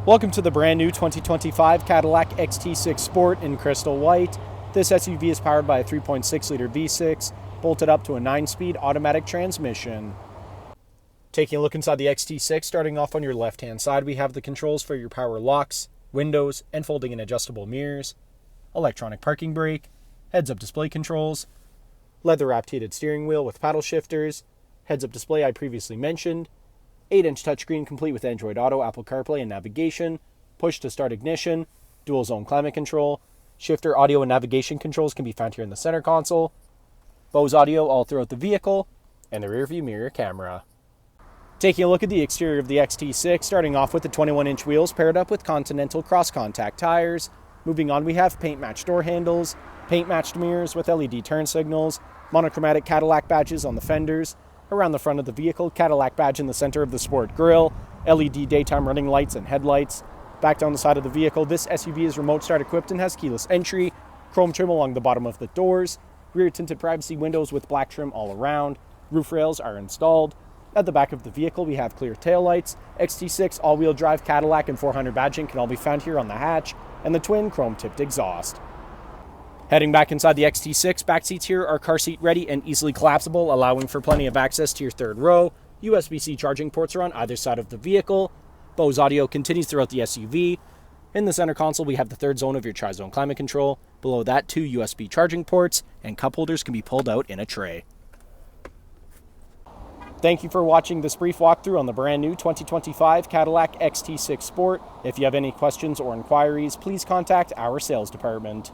Welcome to the brand new 2025 Cadillac XT6 Sport in crystal white. This SUV is powered by a 3.6-liter V6, bolted up to a 9-speed automatic transmission. Taking a look inside the XT6, starting off on your left-hand side, we have the controls for your power locks, windows, and folding and adjustable mirrors, electronic parking brake, heads-up display controls, leather-wrapped heated steering wheel with paddle shifters, heads-up display I previously mentioned, 8-inch touchscreen complete with Android Auto, Apple CarPlay, and navigation, push-to-start ignition, dual-zone climate control, shifter audio and navigation controls can be found here in the center console, Bose audio all throughout the vehicle, and the rear-view mirror camera. Taking a look at the exterior of the XT6, starting off with the 21-inch wheels paired up with Continental cross-contact tires. Moving on, we have paint-matched door handles, paint-matched mirrors with LED turn signals, monochromatic Cadillac badges on the fenders. Around the front of the vehicle, Cadillac badge in the center of the Sport grille, LED daytime running lights and headlights. Back down the side of the vehicle, this SUV is remote start equipped and has keyless entry, chrome trim along the bottom of the doors, rear tinted privacy windows with black trim all around, roof rails are installed. At the back of the vehicle, we have clear taillights, XT6 all-wheel drive Cadillac and 400 badging can all be found here on the hatch, and the twin chrome-tipped exhaust. Heading back inside the XT6, back seats here are car seat ready and easily collapsible, allowing for plenty of access to your third row. USB-C charging ports are on either side of the vehicle. Bose audio continues throughout the SUV. In the center console, we have the third zone of your tri-zone climate control. Below that, 2 USB charging ports, and cup holders can be pulled out in a tray. Thank you for watching this brief walkthrough on the brand new 2025 Cadillac XT6 Sport. If you have any questions or inquiries, please contact our sales department.